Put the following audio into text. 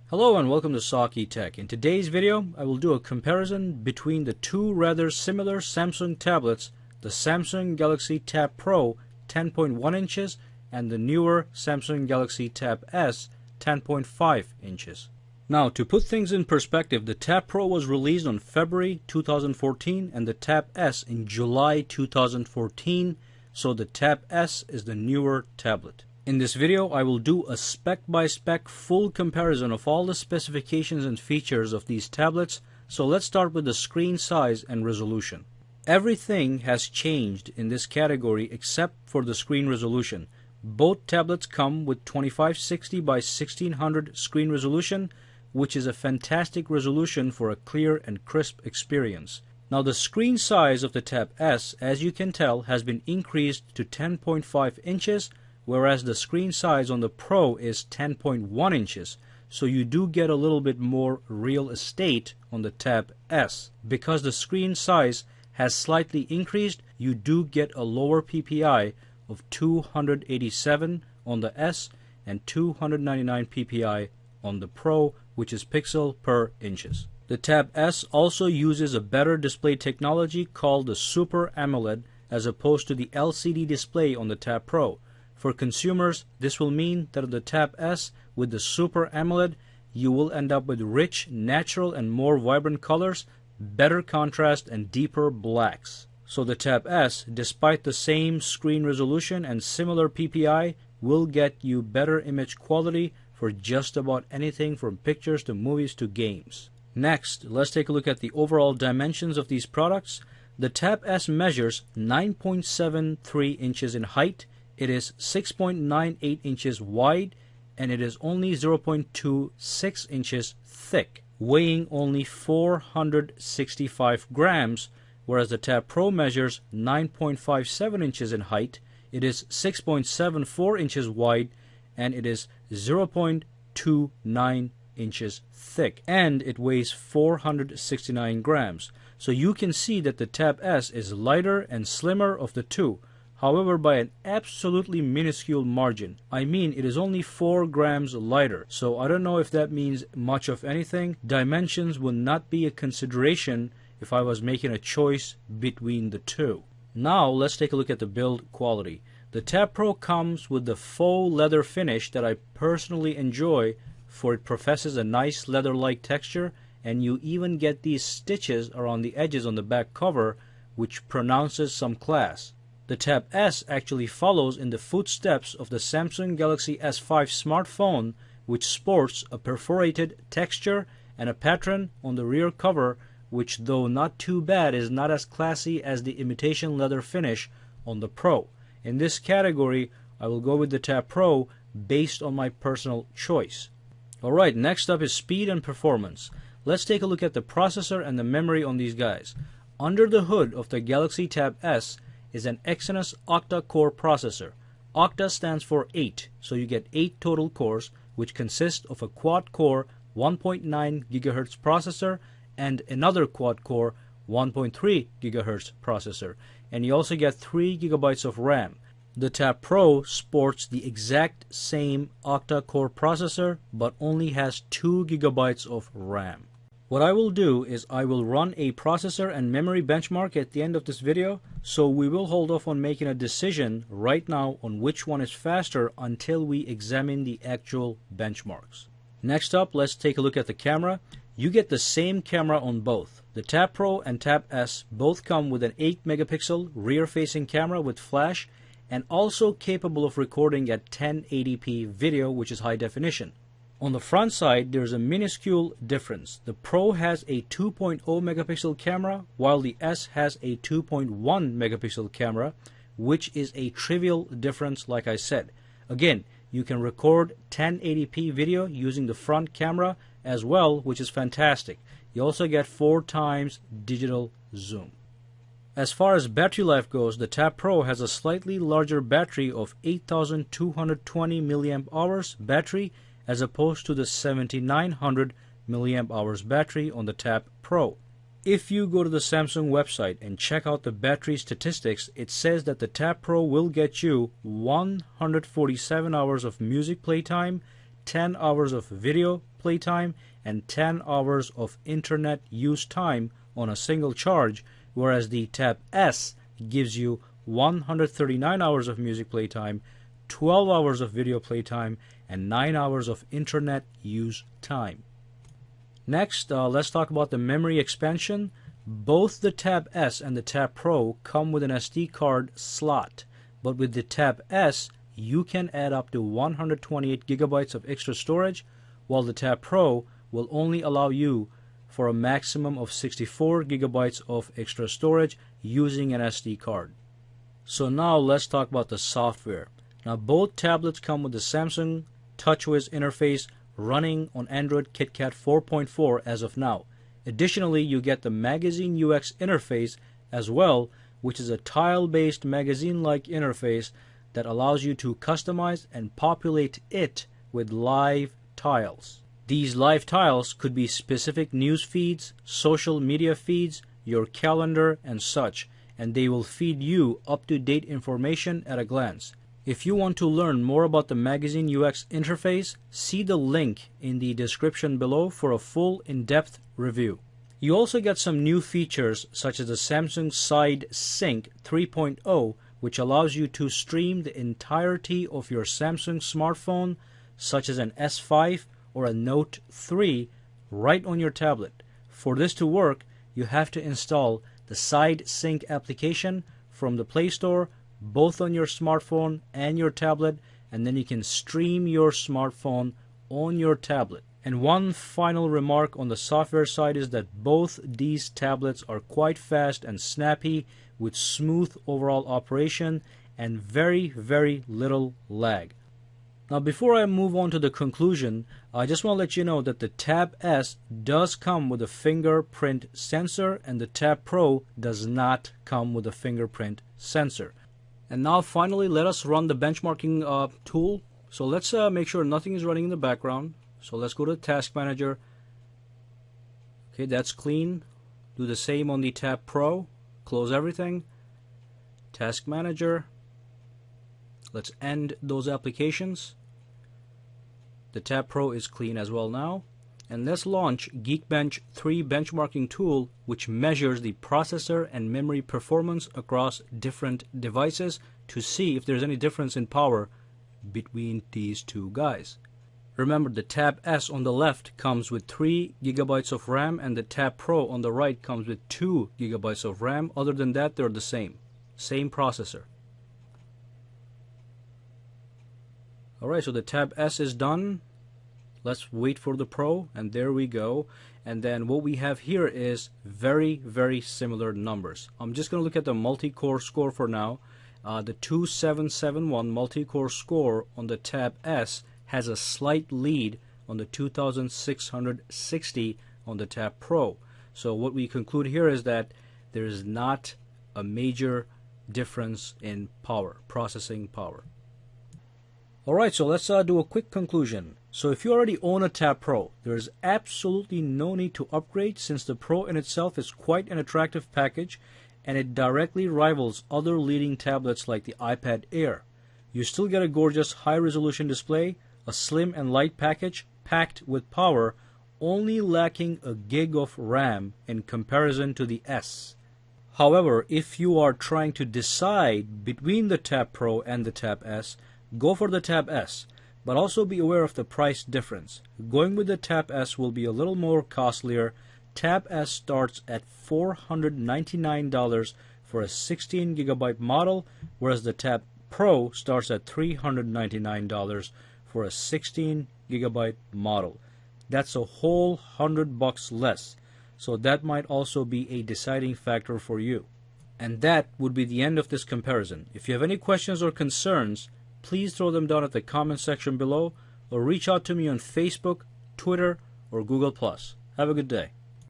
Hello and welcome to Saki Tech. In today's video, I will do a comparison between the two rather similar Samsung tablets, the Samsung Galaxy Tab Pro 10.1 inches and the newer Samsung Galaxy Tab S 10.5 inches. Now, to put things in perspective, the Tab Pro was released on February 2014 and the Tab S in July 2014, so the Tab S is the newer tablet. In this video, I will do a spec-by-spec full comparison of all the specifications and features of these tablets, so let's start with the screen size and resolution. Everything has changed in this category except for the screen resolution. Both tablets come with 2560 by 1600 screen resolution, which is a fantastic resolution for a clear and crisp experience. Now the screen size of the Tab S, as you can tell, has been increased to 10.5 inches, whereas the screen size on the Pro is 10.1 inches, so you do get a little bit more real estate on the Tab S. Because the screen size has slightly increased, you do get a lower PPI of 287 on the S and 299 PPI on the Pro, which is pixel per inches. The Tab S also uses a better display technology called the Super AMOLED as opposed to the LCD display on the Tab Pro. For consumers, this will mean that on the Tab S with the Super AMOLED, you will end up with rich, natural, and more vibrant colors, better contrast, and deeper blacks. So the Tab S, despite the same screen resolution and similar PPI, will get you better image quality for just about anything from pictures to movies to games. Next, let's take a look at the overall dimensions of these products. The Tab S measures 9.73 inches in height. It is 6.98 inches wide and it is only 0.26 inches thick, weighing only 465 grams, whereas the Tab Pro measures 9.57 inches in height. It is 6.74 inches wide and it is 0.29 inches thick, and it weighs 469 grams. So you can see that the Tab S is lighter and slimmer of the two. However, by an absolutely minuscule margin. I mean, it is only 4 grams lighter, so I don't know if that means much of anything. Dimensions will not be a consideration if I was making a choice between the two. Now, let's take a look at the build quality. The Tab Pro comes with the faux leather finish that I personally enjoy, for it professes a nice leather-like texture, and you even get these stitches around the edges on the back cover, which pronounces some class. The Tab S actually follows in the footsteps of the Samsung Galaxy S5 smartphone, which sports a perforated texture and a pattern on the rear cover, which, though not too bad, is not as classy as the imitation leather finish on the Pro. In this category, I will go with the Tab Pro based on my personal choice. Alright, next up is speed and performance. Let's take a look at the processor and the memory on these guys. Under the hood of the Galaxy Tab S is an Exynos octa-core processor. Octa stands for 8, so you get 8 total cores, which consist of a quad-core 1.9 GHz processor and another quad-core 1.3 GHz processor, and you also get 3 GB of RAM. The Tab Pro sports the exact same octa-core processor, but only has 2 GB of RAM. What I will do is I will run a processor and memory benchmark at the end of this video, so we will hold off on making a decision right now on which one is faster until we examine the actual benchmarks. Next up, let's take a look at the camera. You get the same camera on both. The Tab Pro and Tab S both come with an 8 megapixel rear-facing camera with flash and also capable of recording at 1080p video, which is high definition. On the front side, there is a minuscule difference. The Pro has a 2.0 megapixel camera, while the S has a 2.1 megapixel camera, which is a trivial difference, like I said. Again, you can record 1080p video using the front camera as well, which is fantastic. You also get 4 times digital zoom. As far as battery life goes, the Tab Pro has a slightly larger battery of 8220 mAh battery, as opposed to the 7900 mAh battery on the Tab Pro. If you go to the Samsung website and check out the battery statistics, it says that the Tab Pro will get you 147 hours of music playtime, 10 hours of video playtime and 10 hours of internet use time on a single charge, whereas the Tab S gives you 139 hours of music playtime, 12 hours of video playtime, and 9 hours of internet use time. Next, let's talk about the memory expansion. Both the Tab S and the Tab Pro come with an SD card slot, but with the Tab S, you can add up to 128 gigabytes of extra storage, while the Tab Pro will only allow you for a maximum of 64 gigabytes of extra storage using an SD card. So now let's talk about the software. Now both tablets come with the Samsung TouchWiz interface running on Android KitKat 4.4 as of now. Additionally, you get the Magazine UX interface as well, which is a tile-based magazine-like interface that allows you to customize and populate it with live tiles. These live tiles could be specific news feeds, social media feeds, your calendar, and such, and they will feed you up-to-date information at a glance. If you want to learn more about the Magazine UX interface, see the link in the description below for a full in-depth review. You also get some new features such as the Samsung Side Sync 3.0, which allows you to stream the entirety of your Samsung smartphone, such as an S5 or a Note 3, right on your tablet. For this to work, you have to install the Side Sync application from the Play Store, both on your smartphone and your tablet, and then you can stream your smartphone on your tablet. And one final remark on the software side is that both these tablets are quite fast and snappy with smooth overall operation and very, very little lag. Now before I move on to the conclusion, I just want to let you know that the Tab S does come with a fingerprint sensor and the Tab Pro does not come with a fingerprint sensor. And now finally, let us run the benchmarking tool. So let's make sure nothing is running in the background. So let's go to Task Manager. Okay, that's clean. Do the same on the Tab Pro. Close everything. Task Manager. Let's end those applications. The Tab Pro is clean as well now. And let's launch Geekbench 3 benchmarking tool, which measures the processor and memory performance across different devices to see if there's any difference in power between these two guys. Remember, the Tab S on the left comes with 3 gigabytes of RAM and the Tab Pro on the right comes with 2 gigabytes of RAM. Other than that, they're the same processor. Alright, so the Tab S is done. Let's wait for the Pro, and there we go. And then what we have here is very, very similar numbers. I'm just going to look at the multi-core score for now. The 2771 multi-core score on the Tab S has a slight lead on the 2660 on the Tab Pro. So what we conclude here is that there is not a major difference in power, processing power. Alright, so let's do a quick conclusion. So if you already own a Tab Pro, there is absolutely no need to upgrade since the Pro in itself is quite an attractive package and it directly rivals other leading tablets like the iPad Air. You still get a gorgeous high-resolution display, a slim and light package packed with power, only lacking a gig of RAM in comparison to the S. However, if you are trying to decide between the Tab Pro and the Tab S, go for the Tab S, but also be aware of the price difference. Going with the Tab S will be a little more costlier. Tab S starts at $499 for a 16 gigabyte model, whereas the Tab Pro starts at $399 for a 16 gigabyte model. That's a whole $100 less, so that might also be a deciding factor for you. And that would be the end of this comparison. If you have any questions or concerns, please throw them down at the comment section below or reach out to me on Facebook, Twitter, or Google+. Have a good day.